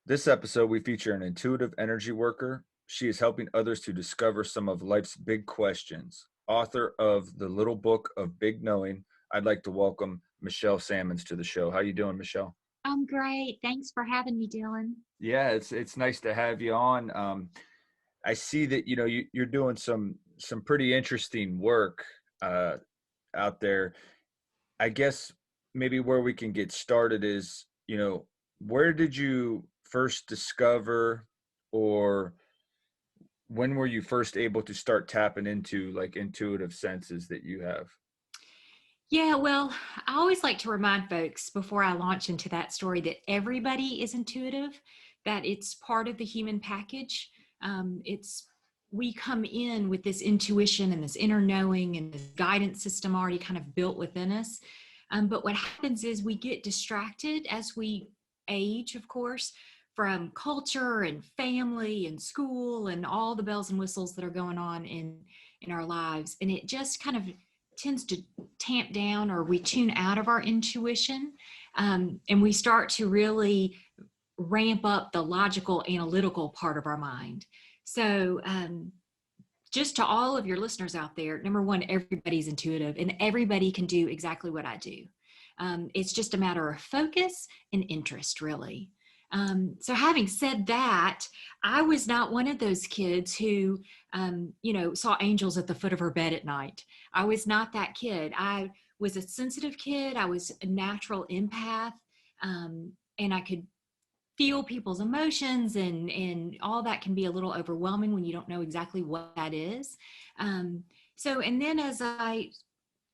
This episode, we feature an intuitive energy worker. She is helping others to discover some of life's big questions. Author of the Little Book of Big Knowing, I'd like to welcome Michele Sammons to the show. How you doing, Michele? I'm great. Thanks for having me, Dylan. Yeah, it's nice to have you on. I see that you're doing some pretty interesting work uh, out there. I guess maybe where we can get started is, where did you first discover, or when were you first able to start tapping into like intuitive senses that you have? Yeah, well, I always like to remind folks before I launch into that story that everybody is intuitive, that it's part of the human package. It's we come in with this intuition and this inner knowing and this guidance system already kind of built within us. But what happens is we get distracted as we age, of course, from culture and family and school and all the bells and whistles that are going on in our lives, and it just kind of tends to tamp down, or we tune out of our intuition, and we start to really ramp up the logical analytical part of our mind. So just to all of your listeners out there, number one, everybody's intuitive and everybody can do exactly what I do. It's just a matter of focus and interest, really. So having said that, I was not one of those kids who, saw angels at the foot of her bed at night. I was not that kid. I was a sensitive kid. I was a natural empath, and I could feel people's emotions, and all that can be a little overwhelming when you don't know exactly what that is. And then as I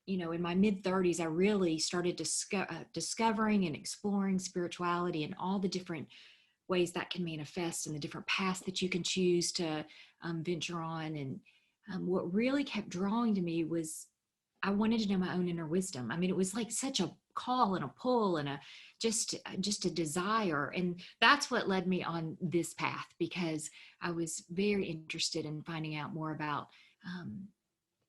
in my mid 30s, I really started discovering and exploring spirituality and all the different ways that can manifest and the different paths that you can choose to venture on. And what really kept drawing to me was I wanted to know my own inner wisdom. I mean, it was like such a call and a pull and a just a desire, and that's what led me on this path, because I was very interested in finding out more about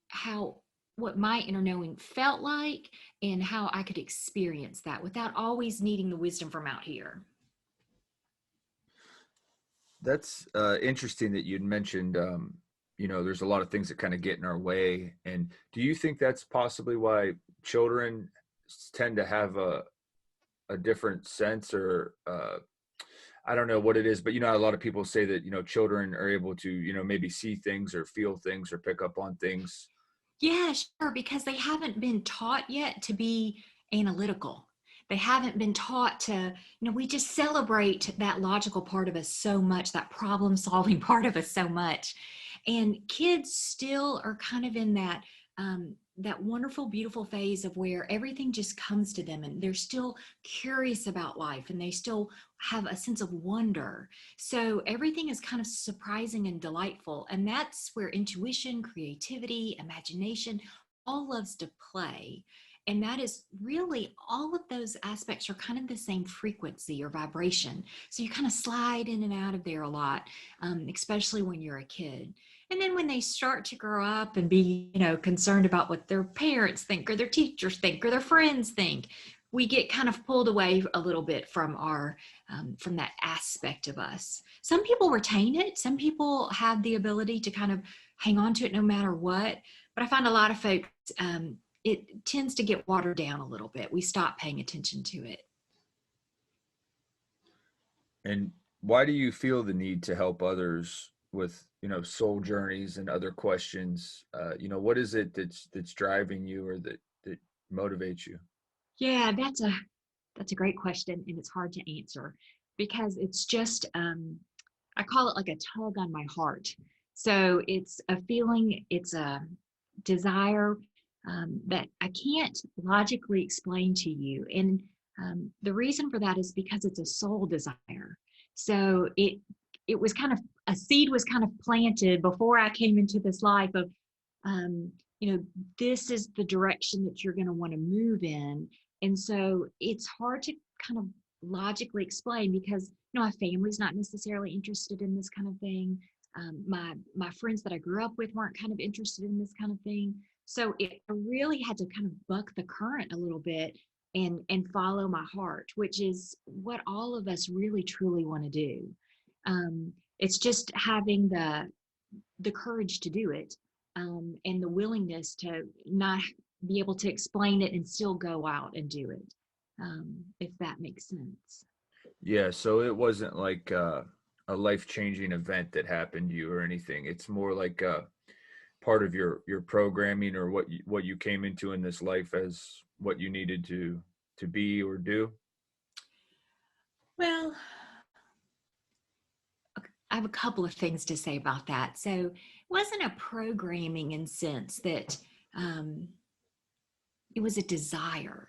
how what my inner knowing felt like and how I could experience that without always needing the wisdom from out here. That's interesting that you'd mentioned, there's a lot of things that kind of get in our way. And do you think that's possibly why children tend to have a different sense, or I don't know what it is, but a lot of people say that, children are able to, maybe see things or feel things or pick up on things. Yeah, sure, because they haven't been taught yet to be analytical. They haven't been taught to, we just celebrate that logical part of us so much, that problem solving part of us so much. And kids still are kind of in that wonderful, beautiful phase of where everything just comes to them, and they're still curious about life, and they still have a sense of wonder. So everything is kind of surprising and delightful. And that's where intuition, creativity, imagination all loves to play. And that is really, all of those aspects are kind of the same frequency or vibration. So you kind of slide in and out of there a lot, especially when you're a kid. And then when they start to grow up and be, concerned about what their parents think or their teachers think or their friends think, we get kind of pulled away a little bit from from that aspect of us. Some people retain it. Some people have the ability to kind of hang on to it no matter what. But I find a lot of folks, it tends to get watered down a little bit. We stop paying attention to it. And why do you feel the need to help others with, soul journeys and other questions? What is it that's driving you, or that motivates you? Yeah, that's a great question, and it's hard to answer because it's just I call it like a tug on my heart. So it's a feeling, it's a desire that I can't logically explain to you. And the reason for that is because it's a soul desire. So it was kind of, a seed was kind of planted before I came into this life of, um, this is the direction that you're going to want to move in. And so it's hard to kind of logically explain because, my family's not necessarily interested in this kind of thing. My friends that I grew up with weren't kind of interested in this kind of thing. So I really had to kind of buck the current a little bit and follow my heart, which is what all of us really truly want to do. It's just having the courage to do it, and the willingness to not be able to explain it and still go out and do it, if that makes sense. Yeah, so it wasn't like a life-changing event that happened to you or anything. It's more like part of your programming, or what you came into in this life as what you needed to be or do. Well, I have a couple of things to say about that. So it wasn't a programming in sense that um, it was a desire.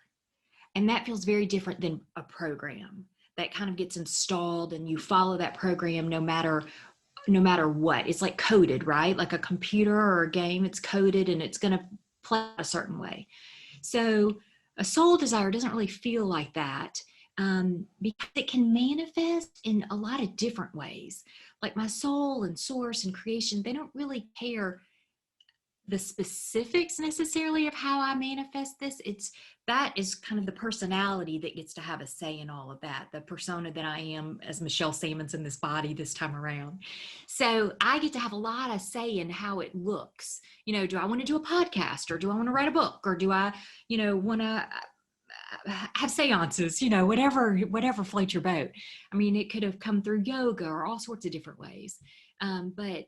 And that feels very different than a program that kind of gets installed and you follow that program no matter what. It's like coded, right? Like a computer or a game, it's coded and it's going to play a certain way. So a soul desire doesn't really feel like that, because it can manifest in a lot of different ways. Like my soul and source and creation, they don't really care the specifics necessarily of how I manifest this. It's that is kind of the personality that gets to have a say in all of that, the persona that I am as Michele Sammons in this body this time around. So I get to have a lot of say in how it looks. Do I want to do a podcast, or do I want to write a book, or do I, want to have seances, whatever floats your boat. I mean, it could have come through yoga or all sorts of different ways. But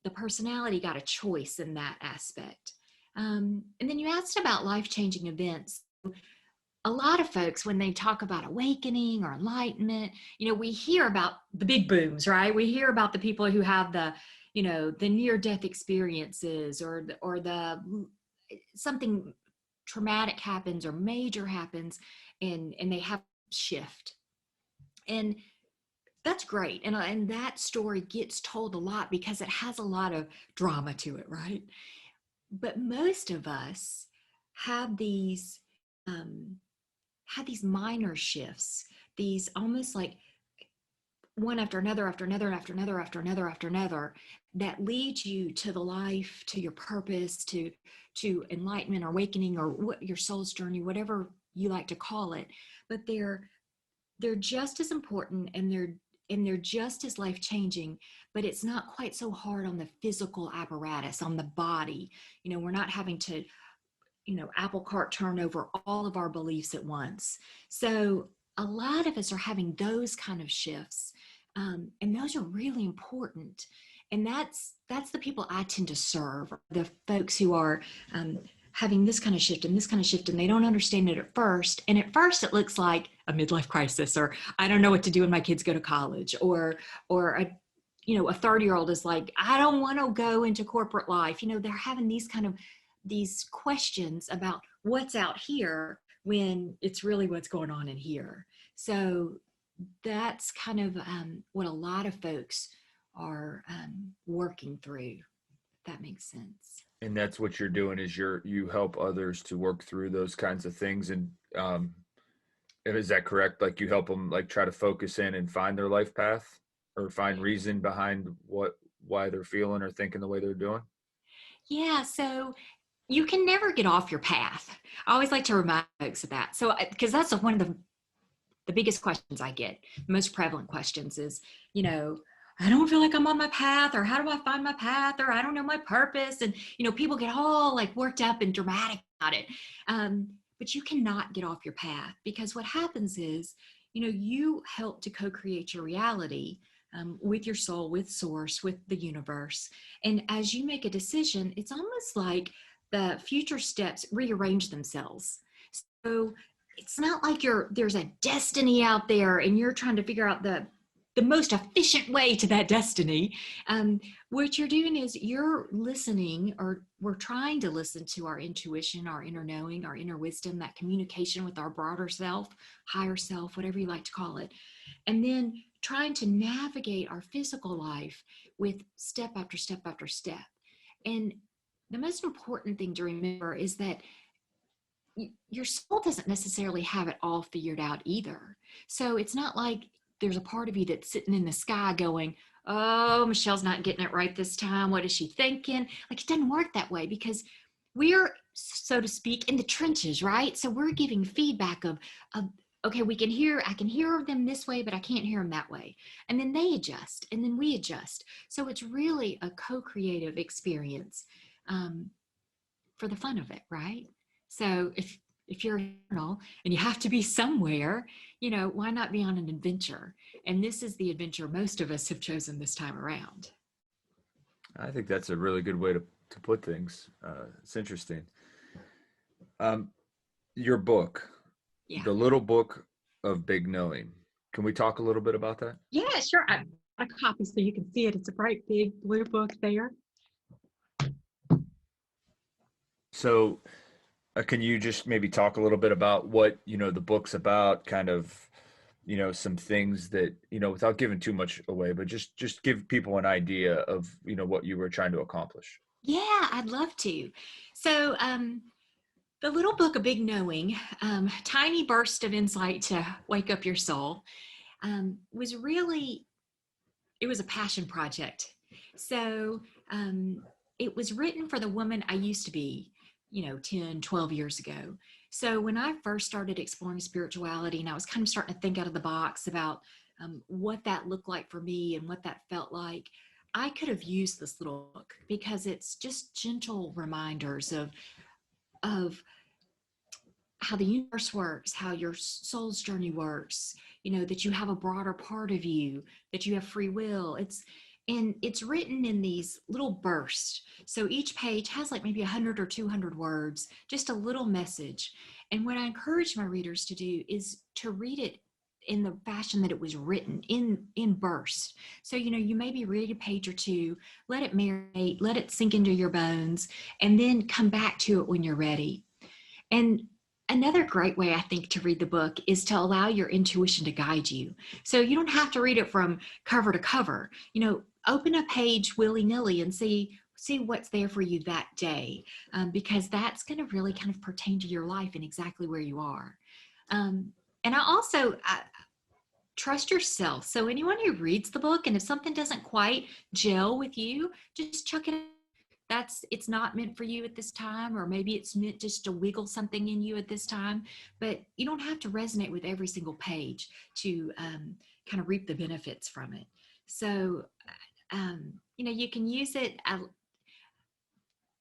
the personality got a choice in that aspect. And then you asked about life-changing events. A lot of folks, when they talk about awakening or enlightenment, we hear about the big booms, right? We hear about the people who have the near-death experiences, or the something traumatic happens or major happens, and they have shift. And that's great. And that story gets told a lot because it has a lot of drama to it, right? But most of us have these minor shifts, these almost like one after another, after another, after another, after another, after another, that lead you to the life, to your purpose, to enlightenment or awakening, or what your soul's journey, whatever you like to call it. But they're just as important, and they're just as life-changing, but it's not quite so hard on the physical apparatus, on the body. We're not having to, apple cart turn over all of our beliefs at once. So a lot of us are having those kind of shifts, and those are really important. And that's the people I tend to serve, the folks who are having this kind of shift and this kind of shift, and they don't understand it at first. And at first it looks like a midlife crisis, or I don't know what to do when my kids go to college, or a 30-year-old is like, I don't want to go into corporate life. They're having these questions about what's out here when it's really what's going on in here. So that's kind of what a lot of folks are working through, if that makes sense. And that's what you're doing, is you help others to work through those kinds of things. And is that correct? Like, you help them like try to focus in and find their life path, or find reason behind why they're feeling or thinking the way they're doing. Yeah, so you can never get off your path. I always like to remind folks of that. So, because that's one of the biggest questions I get, the most prevalent questions is, I don't feel like I'm on my path, or how do I find my path, or I don't know my purpose. And, people get all like worked up and dramatic about it. But you cannot get off your path, because what happens is, you help to co-create your reality with your soul, with source, with the universe. And as you make a decision, it's almost like the future steps rearrange themselves. So it's not like there's a destiny out there and you're trying to figure out the most efficient way to that destiny. What you're doing is you're listening, or we're trying to listen to our intuition, our inner knowing, our inner wisdom, that communication with our broader self, higher self, whatever you like to call it. And then trying to navigate our physical life with step after step after step. And the most important thing to remember is that your soul doesn't necessarily have it all figured out either. So it's not like there's a part of you that's sitting in the sky going, oh, Michelle's not getting it right this time. What is she thinking? Like, it doesn't work that way, because we're so to speak, in the trenches, right? So we're giving feedback of okay, I can hear them this way, but I can't hear them that way. And then they adjust, and then we adjust. So it's really a co-creative experience um, for the fun of it, right? So if you're a journal and you have to be somewhere, why not be on an adventure? And this is the adventure most of us have chosen this time around. I think that's a really good way to put things. It's interesting. Um, your book, Yeah. The Little Book of Big Knowing. Can we talk a little bit about that? Yeah, sure. I've got a copy so you can see it. It's a bright big blue book there. So, can you just maybe talk a little bit about what the book's about? Kind of, some things that without giving too much away, but just give people an idea of what you were trying to accomplish. Yeah, I'd love to. So, the little book of big knowing, tiny burst of insight to wake up your soul, was really, it was a passion project. So it was written for the woman I used to be, 10, 12 years ago. So when I first started exploring spirituality and I was kind of starting to think out of the box about what that looked like for me and what that felt like, I could have used this little book because it's just gentle reminders of how the universe works, how your soul's journey works, that you have a broader part of you, that you have free will. It's written in these little bursts. So each page has like maybe 100 or 200 words, just a little message. And what I encourage my readers to do is to read it in the fashion that it was written in bursts. So, you maybe read a page or two, let it marinate, let it sink into your bones, and then come back to it when you're ready. And another great way I think to read the book is to allow your intuition to guide you. So you don't have to read it from cover to cover. Open a page willy-nilly and see what's there for you that day, because that's going to really kind of pertain to your life and exactly where you are. And I trust yourself. So anyone who reads the book, and if something doesn't quite gel with you, just chuck it out. It's not meant for you at this time, or maybe it's meant just to wiggle something in you at this time, but you don't have to resonate with every single page to kind of reap the benefits from it. So you can use it.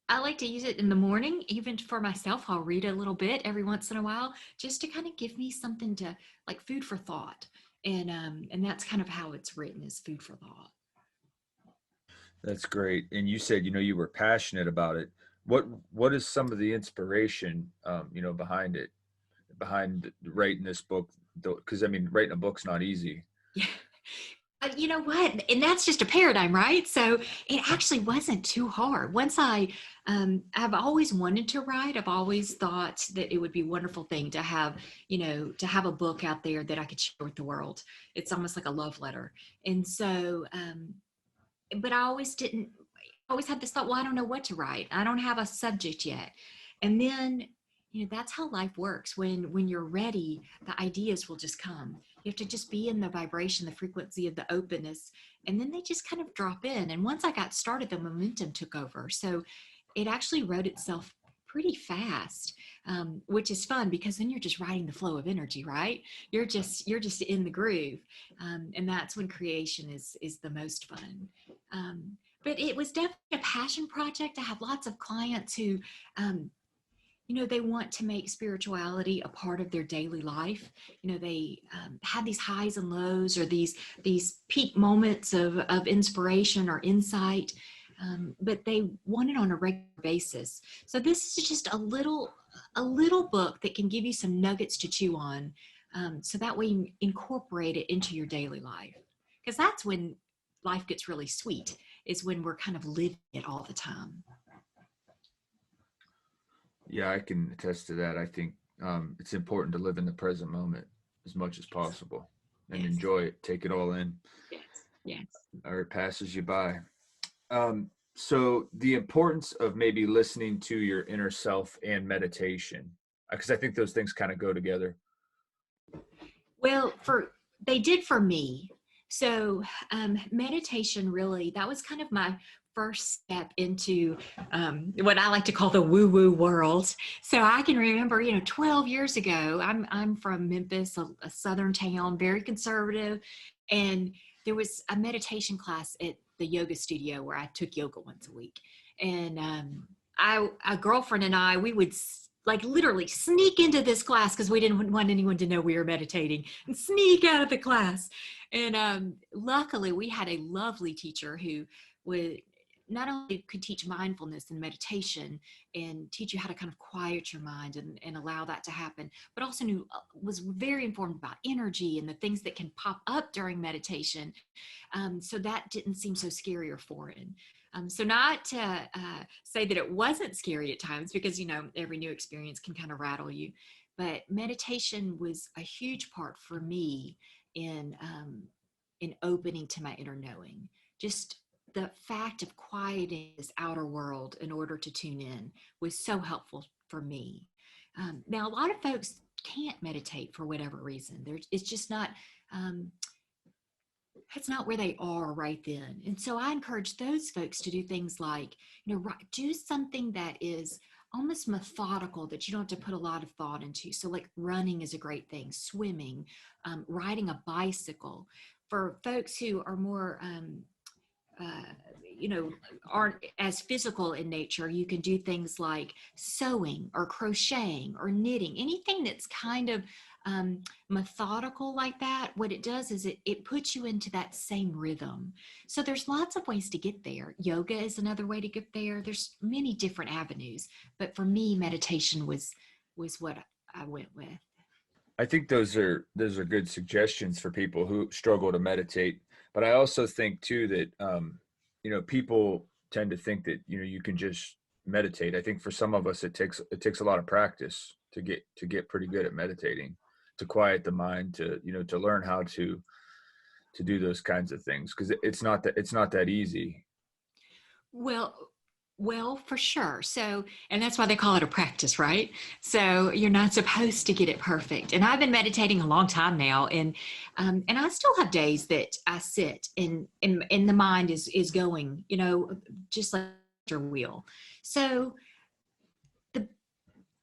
I like to use it in the morning. Even for myself, I'll read a little bit every once in a while just to kind of give me something to, like, food for thought. And that's kind of how it's written, is food for thought. That's great. And you said you were passionate about it. What is some of the inspiration behind it, behind writing this book? Because I mean, writing a book's not easy. Yeah. You know what? And that's just a paradigm, right? So it actually wasn't too hard. I've always wanted to write. I've always thought that it would be a wonderful thing to have, to have a book out there that I could share with the world. It's almost like a love letter. And so, but I always had this thought, well, I don't know what to write. I don't have a subject yet. And then, that's how life works. When you're ready, the ideas will just come. You have to just be in the vibration, the frequency of the openness, and then they just kind of drop in. And once I got started, the momentum took over. So it actually wrote itself pretty fast, which is fun because then you're just riding the flow of energy, right? You're just in the groove, and that's when creation is the most fun. But it was definitely a passion project. I have lots of clients who they want to make spirituality a part of their daily life. They have these highs and lows, or these peak moments of inspiration or insight, but they want it on a regular basis. So this is just a little book that can give you some nuggets to chew on, so that way you incorporate it into your daily life. Because that's when life gets really sweet, is when we're kind of living it all the time. Yeah, I can attest to that. I think it's important to live in the present moment as much as possible and Yes, enjoy it, take it all in, yes, yes. or it passes you by. So the importance of maybe listening to your inner self and meditation, because I think those things kind of go together. Well, they did for me. So meditation, really, that was kind of my first step into what I like to call the woo-woo world. So I can remember, 12 years ago, I'm from Memphis, a southern town, very conservative, and there was a meditation class at the yoga studio where I took yoga once a week, and a girlfriend and I, we would like literally sneak into this class because we didn't want anyone to know we were meditating, and sneak out of the class. And luckily, we had a lovely teacher who would not only could teach mindfulness and meditation and teach you how to kind of quiet your mind and allow that to happen, but also was very informed about energy and the things that can pop up during meditation. So that didn't seem so scary or foreign. So not to say that it wasn't scary at times, because, every new experience can kind of rattle you, but meditation was a huge part for me in opening to my inner knowing. Just the fact of quieting this outer world in order to tune in was so helpful for me. Now, a lot of folks can't meditate for whatever reason. It's just not, that's not where they are right then. And so I encourage those folks to do things like, do something that is almost methodical, that you don't have to put a lot of thought into. So like running is a great thing, swimming, riding a bicycle. For folks who are more, aren't as physical in nature, you can do things like sewing or crocheting or knitting, anything that's kind of methodical like that. What it does is it puts you into that same rhythm. So there's lots of ways to get there. Yoga is another way to get there. There's many different avenues, but for me, meditation was what I went with. I think those are good suggestions for people who struggle to meditate. But I also think too that people tend to think that you can just meditate. I think for some of us it takes a lot of practice to get pretty good at meditating, to quiet the mind, to learn how to do those kinds of things, because it's not that easy. Well, for sure. So, and that's why they call it a practice, right? So you're not supposed to get it perfect. And I've been meditating a long time now, and I still have days that I sit and the mind is going, just like your wheel. So the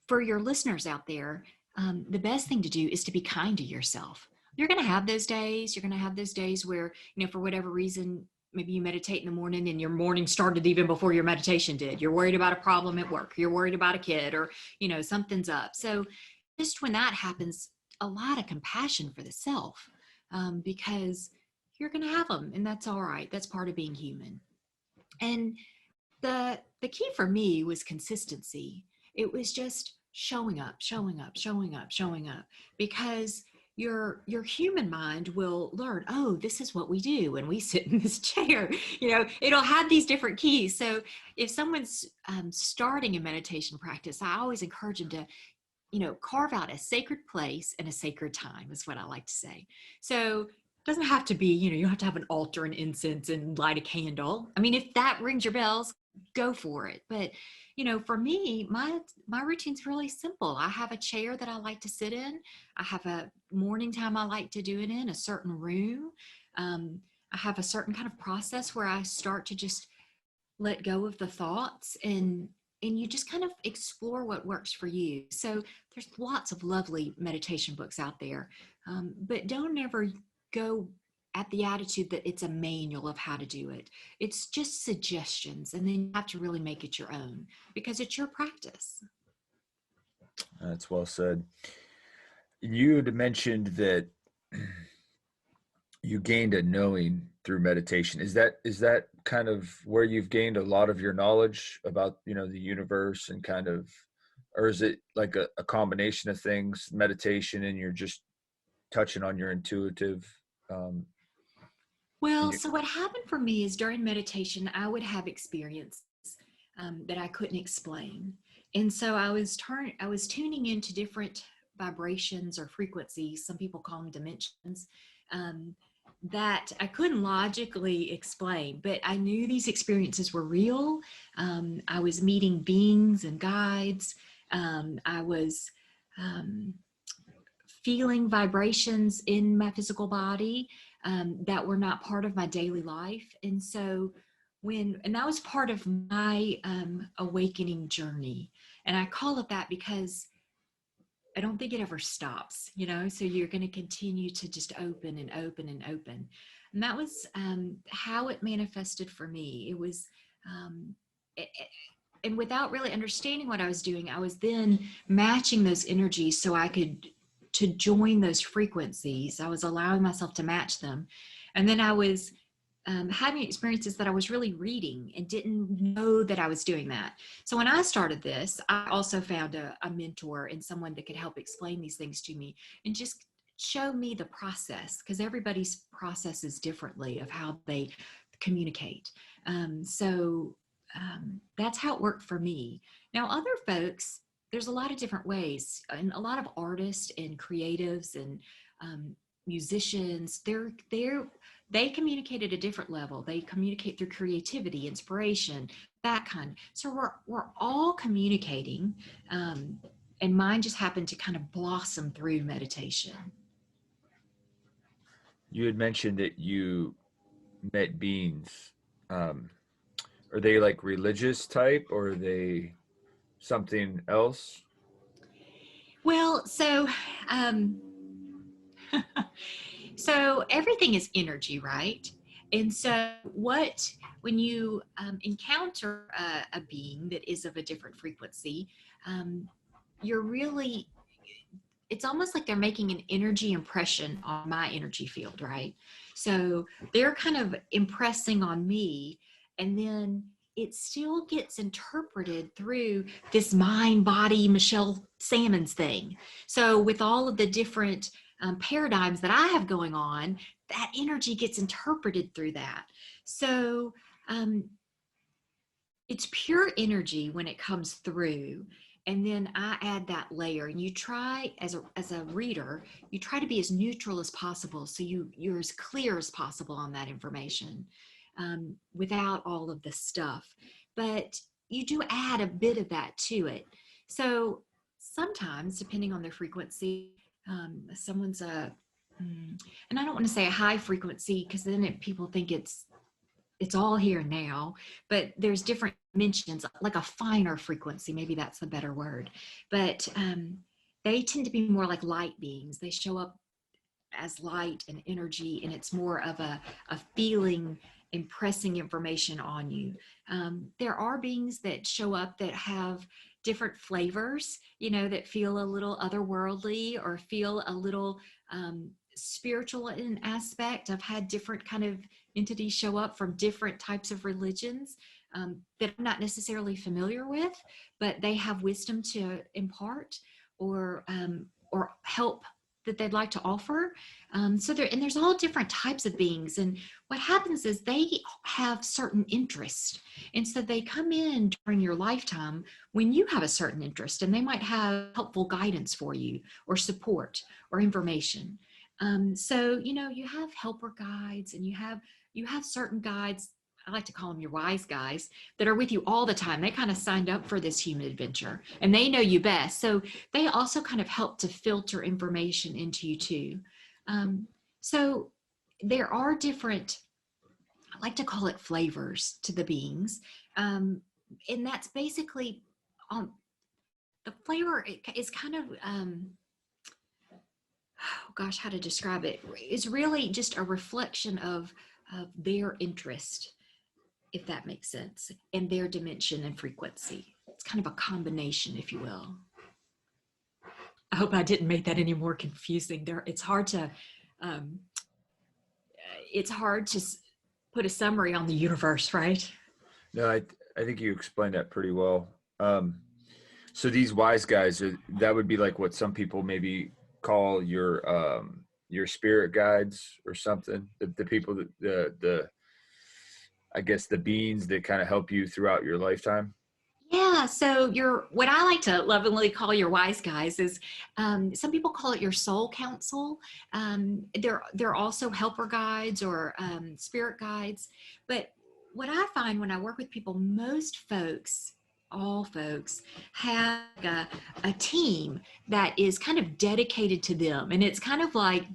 for your listeners out there, the best thing to do is to be kind to yourself. You're going to have those days. You're going to have those days where, for whatever reason, maybe you meditate in the morning and your morning started even before your meditation did. You're worried about a problem at work. You're worried about a kid, or, something's up. So just when that happens, a lot of compassion for the self, because you're going to have them, and that's all right. That's part of being human. And the key for me was consistency. It was just showing up, showing up, showing up, showing up, because your human mind will learn, oh, this is what we do when we sit in this chair. It'll have these different keys. So if someone's starting a meditation practice, I always encourage them to carve out a sacred place and a sacred time, is what I like to say. So it doesn't have to be, you don't have to have an altar and incense and light a candle. I mean, if that rings your bells, go for it. But, for me, my routine's really simple. I have a chair that I like to sit in. I have a morning time I like to do it in, a certain room. I have a certain kind of process where I start to just let go of the thoughts, and you just kind of explore what works for you. So there's lots of lovely meditation books out there, but don't ever go at the attitude that it's a manual of how to do it. It's just suggestions, and then you have to really make it your own, because it's your practice. That's well said. You had mentioned that you gained a knowing through meditation. Is that kind of where you've gained a lot of your knowledge about the universe, and kind of, or is it like a combination of things, meditation, and you're just touching on your intuitive Well, you, so what happened for me is during meditation, I would have experiences that I couldn't explain. And so I was tuning into different vibrations or frequencies. Some people call them dimensions, um, that I couldn't logically explain, but I knew these experiences were real. I was meeting beings and guides. I was um, feeling vibrations in my physical body that were not part of my daily life. And so and that was part of my awakening journey. And I call it that because I don't think it ever stops, you know? So you're going to continue to just open and open and open. And that was how it manifested for me. It was, um, it, and without really understanding what I was doing, I was then matching those energies so I could to join those frequencies. I was allowing myself to match them. And then I was having experiences that I was really reading and didn't know that I was doing that. So when I started this, I also found a mentor and someone that could help explain these things to me and just show me the process, because everybody's process is differently of how they communicate. That's how it worked for me. Now, other folks, there's a lot of different ways, and a lot of artists and creatives and musicians, they communicate at a different level. They communicate through creativity, inspiration, that kind. So we're all communicating, and mine just happened to kind of blossom through meditation. You had mentioned that you met beings. Um, are they like religious type, or are they something else? Well, um, so everything is energy, right? And so when you encounter a being that is of a different frequency, um, you're really, it's almost like they're making an energy impression on my energy field, right? So they're kind of impressing on me, and then it still gets interpreted through this mind body Michele Sammons thing. So with all of the different paradigms that I have going on, that energy gets interpreted through that. So um, it's pure energy when it comes through, and then I add that layer, and you try as a reader, you try to be as neutral as possible, so you're as clear as possible on that information, without all of the stuff, but you do add a bit of that to it. So sometimes, depending on their frequency, someone's and I don't want to say a high frequency, because then people think it's all here now, but there's different dimensions, like a finer frequency, maybe that's the better word. But they tend to be more like light beings. They show up as light and energy, and it's more of a feeling impressing information on you. There are beings that show up that have different flavors, you know, that feel a little otherworldly or feel a little spiritual in aspect. I've had different kind of entities show up from different types of religions that I'm not necessarily familiar with, but they have wisdom to impart or help that they'd like to offer. There's all different types of beings. And what happens is they have certain interests. And so they come in during your lifetime when you have a certain interest, and they might have helpful guidance for you or support or information. You know, you have helper guides, and you have certain guides. I like to call them your wise guys that are with you all the time. They kind of signed up for this human adventure, and they know you best. So they also kind of help to filter information into you too. So there are different, I like to call it flavors to the beings. And that's basically the flavor is kind of, oh gosh, how to describe it, is really just a reflection of their interest, if that makes sense, and their dimension and frequency. It's kind of a combination, if you will. I hope I didn't make that any more confusing. Um, it's hard to put a summary on the universe, right? No, I think you explained that pretty well. So these wise guys, that would be like what some people maybe call your spirit guides or something. The people that the I guess the beings that kind of help you throughout your lifetime. Yeah, so what I like to lovingly call your wise guys is, some people call it your soul council. They're also helper guides or spirit guides. But what I find when I work with people, most folks, all folks, have a team that is kind of dedicated to them. And it's kind of like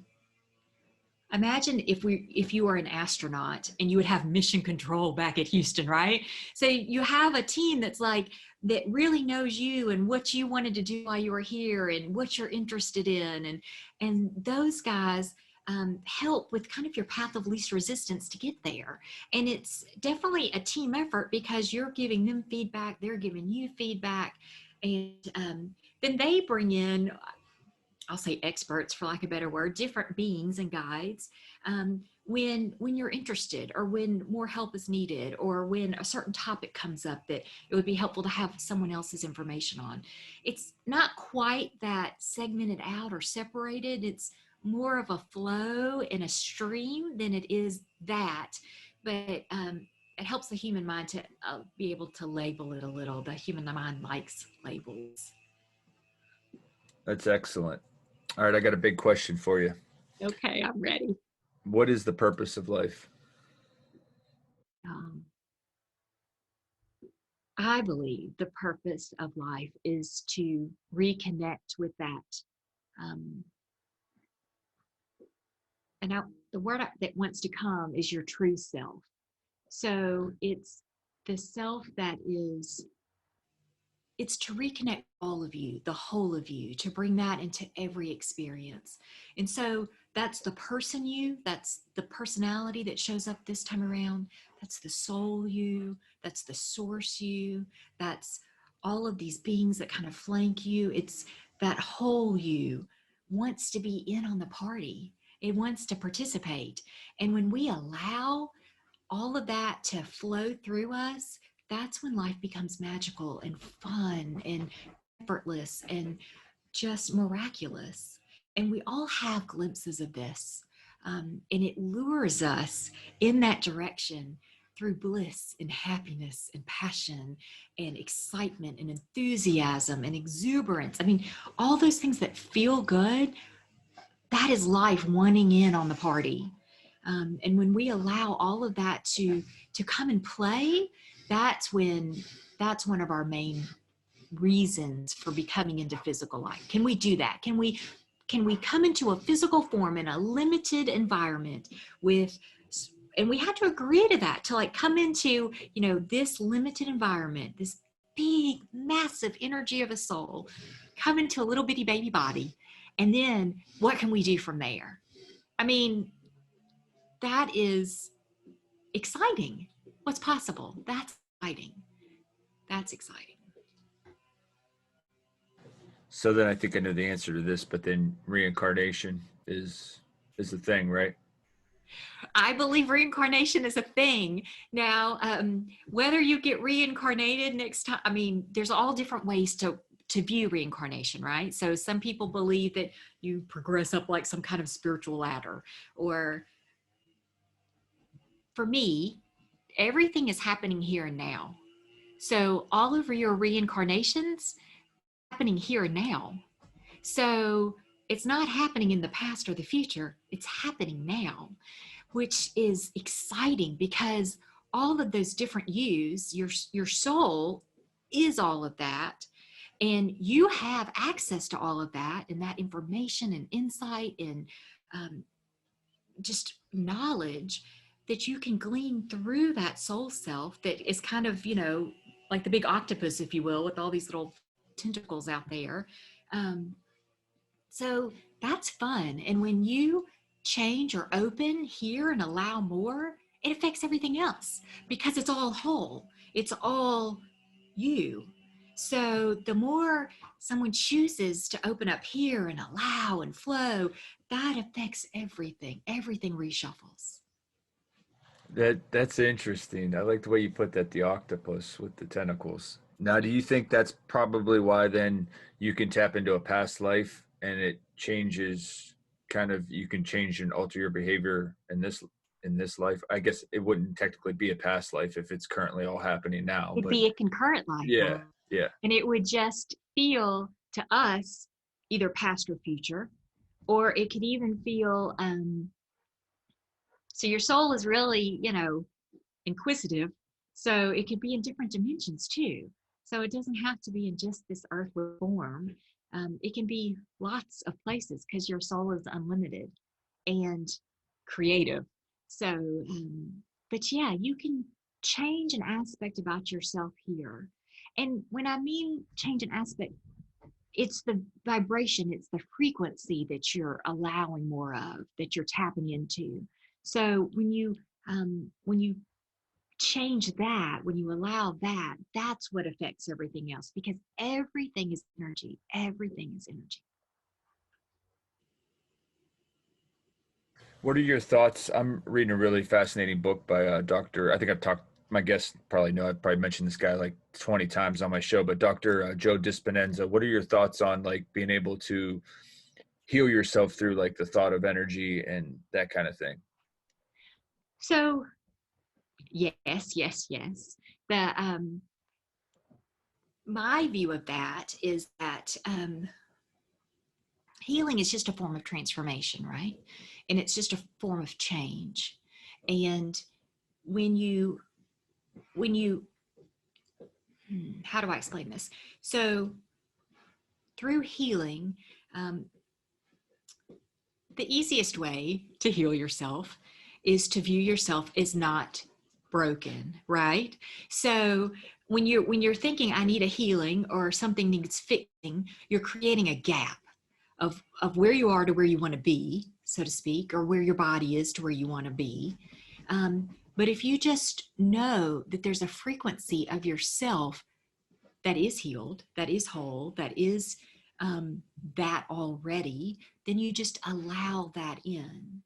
Imagine if you were an astronaut and you would have mission control back at Houston, right? So you have a team that's like that really knows you and what you wanted to do while you were here and what you're interested in, and those guys help with kind of your path of least resistance to get there. And it's definitely a team effort because you're giving them feedback, they're giving you feedback, and then they bring in, I'll say experts for lack of a better word, different beings and guides, when you're interested or when more help is needed or when a certain topic comes up that it would be helpful to have someone else's information on. It's not quite that segmented out or separated. It's more of a flow and a stream than it is that. But it helps the human mind to be able to label it a little. The human mind likes labels. That's excellent. All right, I got a big question for you. Okay, I'm ready. What is the purpose of life? Um, I believe the purpose of life is to reconnect with that. Um, and now the word that wants to come is your true self. So it's the self that is, it's to reconnect all of you, the whole of you, to bring that into every experience. And so that's the person you, that's the personality that shows up this time around, that's the soul you, that's the source you, that's all of these beings that kind of flank you. It's that whole you wants to be in on the party. It wants to participate. And when we allow all of that to flow through us, that's when life becomes magical and fun and effortless and just miraculous. And we all have glimpses of this. And it lures us in that direction through bliss and happiness and passion and excitement and enthusiasm and exuberance. I mean, all those things that feel good, that is life wanting in on the party. And when we allow all of that to come and play, that's when that's one of our main reasons for becoming into physical life. Can we do that? Can we come into a physical form in a limited environment with, and we have to agree to that, to like come into, this limited environment, this big massive energy of a soul, come into a little bitty baby body, and then what can we do from there? I mean, that is exciting. What's possible? That's exciting. That's exciting. So then I think I know the answer to this, but then reincarnation is the thing, right? I believe reincarnation is a thing. Now, whether you get reincarnated next time, I mean, there's all different ways to view reincarnation, right? So some people believe that you progress up like some kind of spiritual ladder, or for me, everything is happening here and now. So all of your reincarnations happening here and now. So it's not happening in the past or the future. It's happening now, which is exciting because all of those different yous, your soul is all of that. And you have access to all of that and that information and insight and um, just knowledge that you can glean through that soul self that is kind of, like the big octopus, if you will, with all these little tentacles out there. Um, so that's fun. And when you change or open here and allow more, it affects everything else because it's all whole. It's all you. So the more someone chooses to open up here and allow and flow, that affects everything. Everything reshuffles. That's interesting. I like the way you put that, the octopus with the tentacles. Now, do you think that's probably why then you can tap into a past life and it changes kind of you can change and alter your behavior in this life? I guess it wouldn't technically be a past life if it's currently all happening now, It'd but be a concurrent life. yeah, yeah. And it would just feel to us either past or future, or it could even feel so your soul is really, inquisitive. So it could be in different dimensions too. So it doesn't have to be in just this earthly form. It can be lots of places because your soul is unlimited. And creative. So, but yeah, you can change an aspect about yourself here. And when I mean change an aspect, it's the vibration, it's the frequency that you're allowing more of, that you're tapping into. So when you change that, when you allow that, that's what affects everything else, because everything is energy. Everything is energy. What are your thoughts? I'm reading a really fascinating book by Dr. I think I've talked, my guests probably know, I've probably mentioned this guy like 20 times on my show, but Dr. Joe Dispenza, what are your thoughts on like being able to heal yourself through like the thought of energy and that kind of thing? So yes, yes, yes. The my view of that is that healing is just a form of transformation, right? And it's just a form of change. And when you when you how do I explain this? So through healing, um, the easiest way to heal yourself is to view yourself as not broken, right? So when you're thinking I need a healing or something needs fixing, you're creating a gap of where you are to where you want to be, so to speak, or where your body is to where you want to be. But if you just know that there's a frequency of yourself that is healed, that is whole, that is that already, then you just allow that in.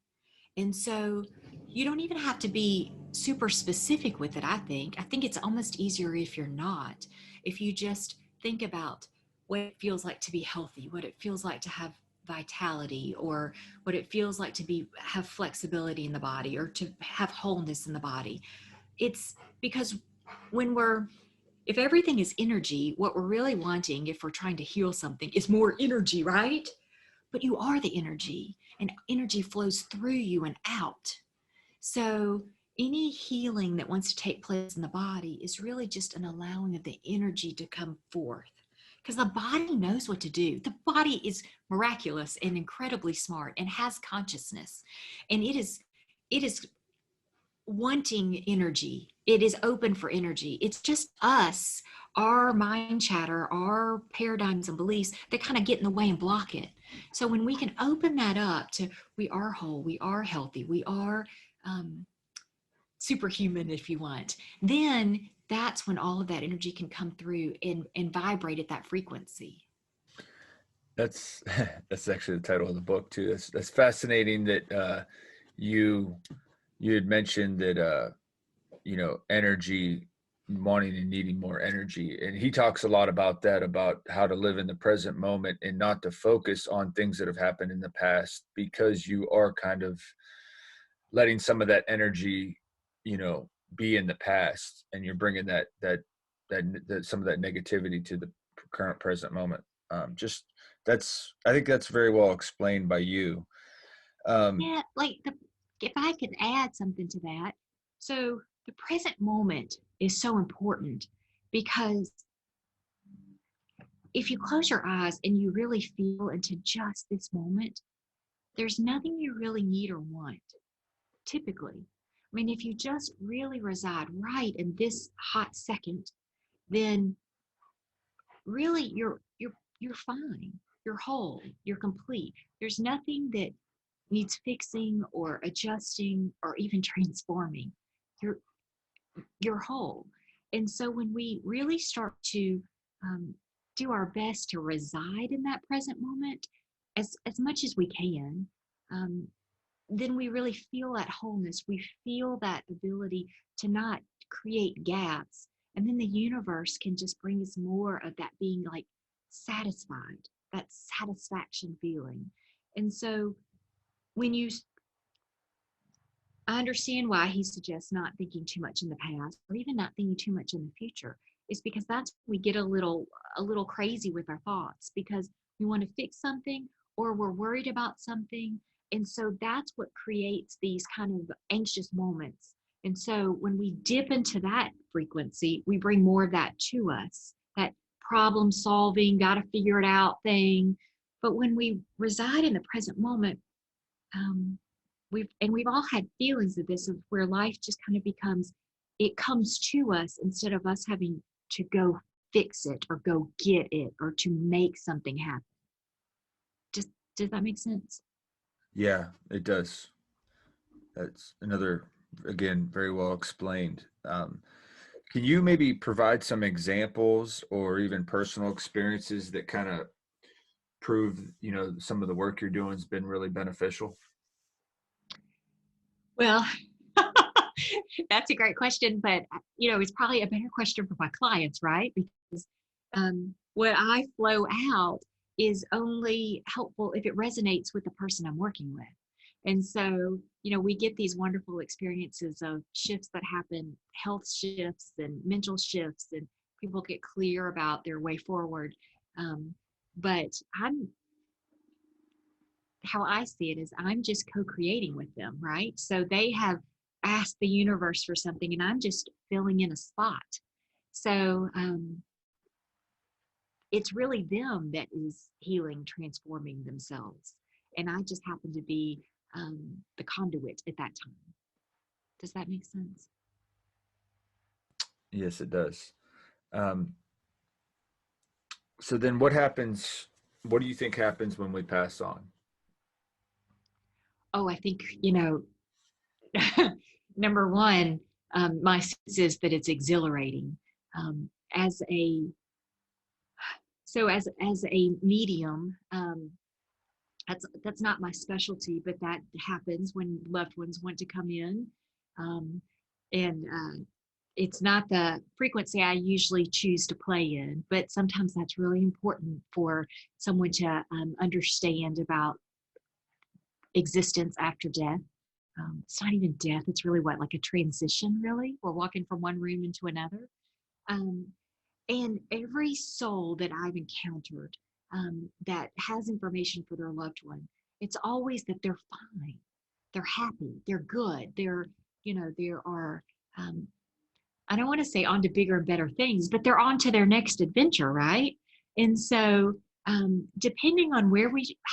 And so you don't even have to be super specific with it, I think. I think it's almost easier if you're not. If you just think about what it feels like to be healthy, what it feels like to have vitality, or what it feels like to be have flexibility in the body, or to have wholeness in the body. It's because when we're if everything is energy, what we're really wanting, if we're trying to heal something, is more energy, right? But you are the energy, and energy flows through you and out. So any healing that wants to take place in the body is really just an allowing of the energy to come forth. Because the body knows what to do. The body is miraculous and incredibly smart and has consciousness. And it is wanting energy. It is open for energy. It's just us, our mind chatter, our paradigms and beliefs that kind of get in the way and block it. So when we can open that up to we are whole, we are healthy, we are um, superhuman, if you want, then that's when all of that energy can come through and vibrate at that frequency. That's that's actually the title of the book too. That's fascinating that you you had mentioned that energy, wanting and needing more energy, and he talks a lot about that, about how to live in the present moment and not to focus on things that have happened in the past, because you are kind of letting some of that energy be in the past, and you're bringing that some of that negativity to the current present moment. Just that's I think that's very well explained by you. um Yeah, if I could add something to that. So the present moment is so important because if you close your eyes and you really feel into just this moment, there's nothing you really need or want, typically. I mean, if you just really reside right in this hot second, then really you're fine. You're whole, you're complete. There's nothing that needs fixing or adjusting or even transforming. You're you're whole. And so when we really start to um, do our best to reside in that present moment as much as we can, um, then we really feel that wholeness. We feel that ability to not create gaps. And then the universe can just bring us more of that being like satisfied, that satisfaction feeling. And so when you I understand why he suggests not thinking too much in the past or even not thinking too much in the future. Is because that's when we get a little crazy with our thoughts because we want to fix something or we're worried about something. And so that's what creates these kind of anxious moments. And so when we dip into that frequency, we bring more of that to us, that problem solving, got to figure it out thing. But when we reside in the present moment, um, we've all had feelings of this, of where life just kind of becomes, it comes to us instead of us having to go fix it or go get it or to make something happen. Just, does that make sense? Yeah, it does. That's another, again, very well explained. Can you maybe provide some examples or even personal experiences that kind of prove, some of the work you're doing has been really beneficial? Well, that's a great question, but it's probably a better question for my clients, right? Because what I flow out is only helpful if it resonates with the person I'm working with. And so, we get these wonderful experiences of shifts that happen, health shifts and mental shifts, and people get clear about their way forward. But I'm how I see it is I'm just co-creating with them, right? So they have asked the universe for something and I'm just filling in a spot. So it's really them that is healing, transforming themselves. And I just happen to be the conduit at that time. Does that make sense? Yes, it does. Um, so then what happens? What do you think happens when we pass on? Oh, I think, number one, my sense is that it's exhilarating. As a as a medium, that's not my specialty, but that happens when loved ones want to come in, um, and it's not the frequency I usually choose to play in, but sometimes that's really important for someone to understand about existence after death. It's not even death; it's really what, like a transition. Really, we're walking from one room into another. Um, and every soul that I've encountered that has information for their loved one, it's always that they're fine, they're happy, they're good, there are, um, I don't want to say on to bigger and better things, but they're on to their next adventure, right? And so, depending on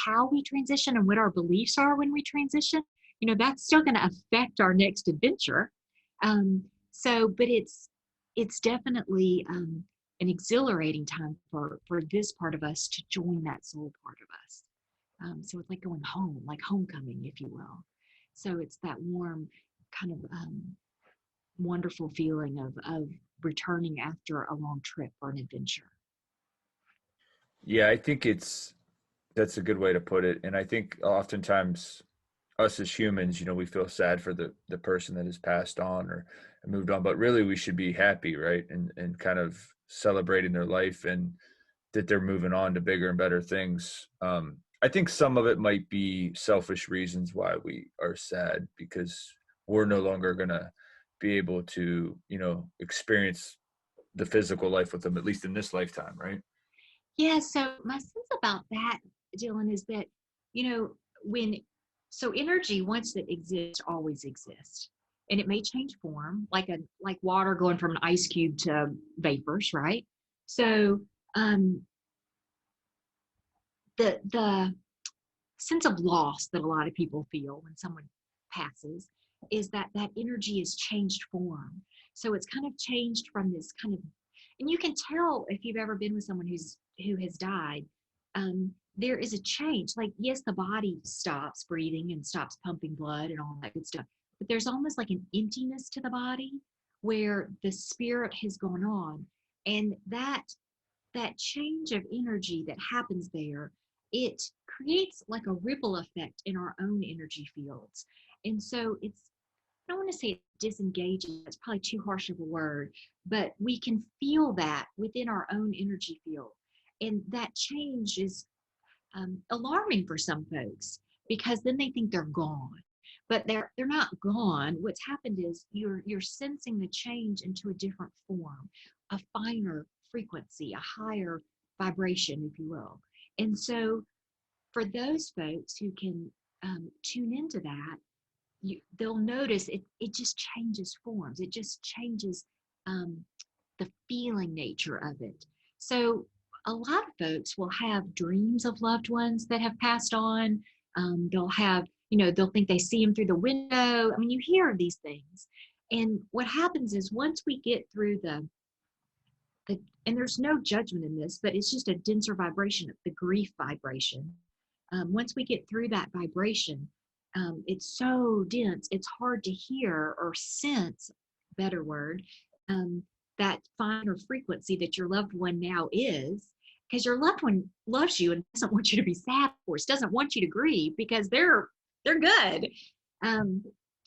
how we transition and what our beliefs are when we transition, that's still going to affect our next adventure. But it's definitely an exhilarating time for this part of us to join that soul part of us. So it's like going home, like homecoming, if you will. So it's that warm kind of wonderful feeling of returning after a long trip or an adventure. Yeah, I think that's a good way to put it. And I think oftentimes us as humans, we feel sad for the person that has passed on or moved on, but really we should be happy, right? And kind of celebrating their life and that they're moving on to bigger and better things. I think some of it might be selfish reasons why we are sad because we're no longer gonna be able to, experience the physical life with them, at least in this lifetime, right? Yeah, so my sense about that, Dylan, is that, you know, when energy once it exists always exists. And it may change form, like water going from an ice cube to vapors, right? So the sense of loss that a lot of people feel when someone passes is that that energy has changed form. So it's kind of changed from this kind of, and you can tell if you've ever been with someone who has died. There is a change. Like, yes, the body stops breathing and stops pumping blood and all that good stuff, but there's almost like an emptiness to the body where the spirit has gone on, and that change of energy that happens there, it creates like a ripple effect in our own energy fields. And so I don't want to say it's disengaging, it's probably too harsh of a word, but we can feel that within our own energy field. And that change is alarming for some folks because then they think they're gone. But they're not gone. What's happened is you're sensing the change into a different form, a finer frequency, a higher vibration, if you will. And so for those folks who can tune into that, they'll notice it just changes forms. It just changes um, the feeling nature of it. So a lot of folks will have dreams of loved ones that have passed on. They'll have they'll think they see them through the window. I mean, you hear of these things. And what happens is once we get through and there's no judgment in this, but it's just a denser vibration, the grief vibration. Once we get through that vibration, it's so dense, it's hard to hear or sense, better word, that finer frequency that your loved one now is, because your loved one loves you and doesn't want you to be sad, of course, doesn't want you to grieve because they're good.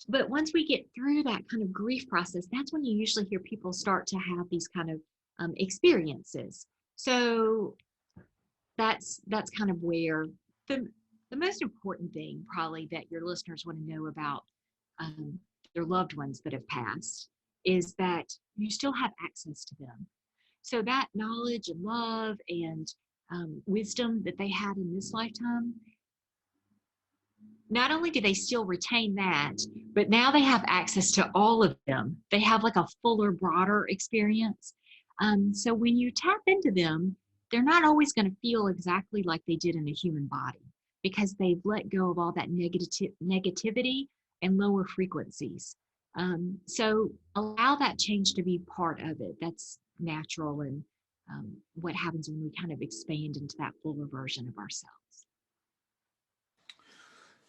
But once we get through that kind of grief process, that's when you usually hear people start to have these kind of experiences. So that's kind of where the most important thing probably that your listeners want to know about their loved ones that have passed is that you still have access to them. So that knowledge and love and wisdom that they had in this lifetime, not only do they still retain that, but now they have access to all of them. They have like a fuller, broader experience. So when you tap into them, they're not always going to feel exactly like they did in a human body because they've let go of all that negativity and lower frequencies. So allow that change to be part of it. That's natural and what happens when we kind of expand into that fuller version of ourselves.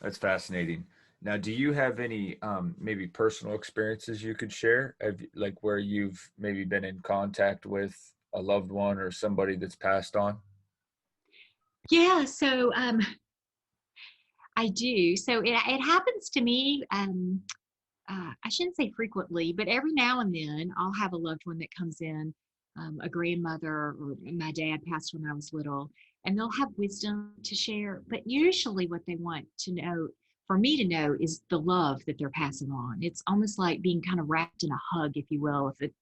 That's fascinating. Now, do you have any maybe personal experiences you could share, like where you've maybe been in contact with a loved one or somebody that's passed on? Yeah, so I do. So it happens to me. I shouldn't say frequently, but every now and then I'll have a loved one that comes in, a grandmother or my dad passed when I was little, and they'll have wisdom to share. But usually, what they want to know, for me to know, is the love that they're passing on. It's almost like being kind of wrapped in a hug, if you will, if it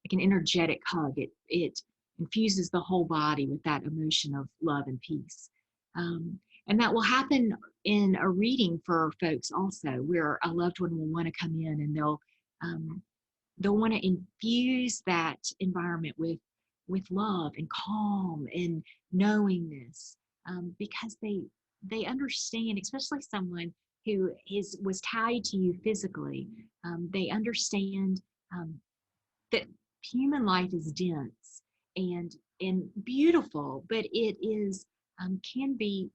like an energetic hug. It infuses the whole body with that emotion of love and peace. And that will happen in a reading for folks also, where a loved one will want to come in and they'll want to infuse that environment with love and calm and knowingness, because they understand, especially someone who was tied to you physically. They understand that human life is dense and beautiful, but it is can be,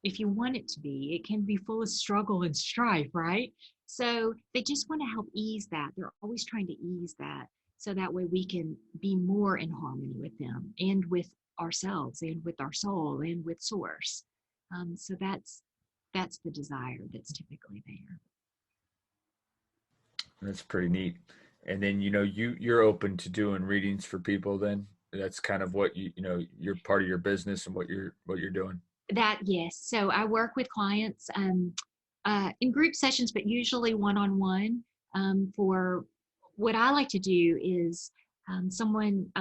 if you want it to be, it can be full of struggle and strife, right? So they just want to help ease that. They're always trying to ease that so that way we can be more in harmony with them and with ourselves and with our soul and with source. So that's the desire that's typically there. That's pretty neat. And then you're open to doing readings for people. Then that's kind of what you're part of your business and what you're doing. That, yes. So I work with clients in group sessions, but usually one-on-one. For what I like to do is I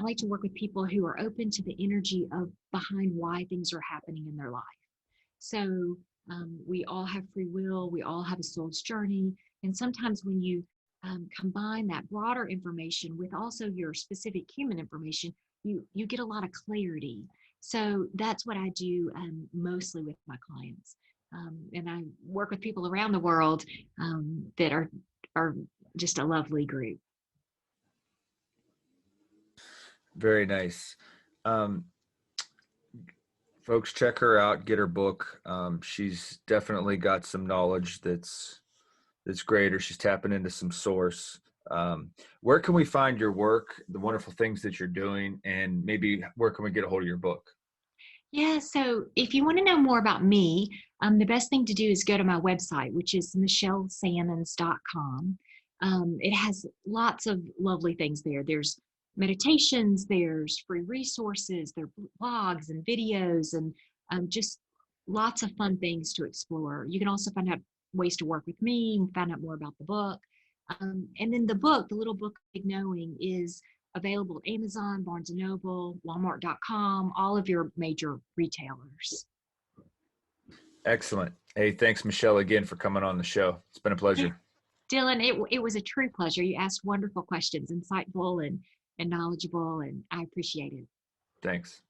like to work with people who are open to the energy of behind why things are happening in their life. So we all have free will, we all have a soul's journey. And sometimes when you combine that broader information with also your specific human information, you get a lot of clarity. So that's what I do mostly with my clients. And I work with people around the world that are just a lovely group. Very nice. Um, Folks, check her out. Get her book. She's definitely got some knowledge that's great, or she's tapping into some source. Where can we find your work, the wonderful things that you're doing, and maybe where can we get a hold of your book? Yeah, so if you want to know more about me, the best thing to do is go to my website, which is michelesammons.com. It has lots of lovely things there. There's meditations, there's free resources, there are blogs and videos, and just lots of fun things to explore. You can also find out ways to work with me and find out more about the book. And then the book, the little book, Big Knowing, is available at Amazon, Barnes & Noble, Walmart.com, all of your major retailers. Excellent. Hey, thanks, Michele, again for coming on the show. It's been a Yeah. pleasure. Dylan, it was a true pleasure. You asked wonderful questions, insightful and knowledgeable, and I appreciate it. Thanks.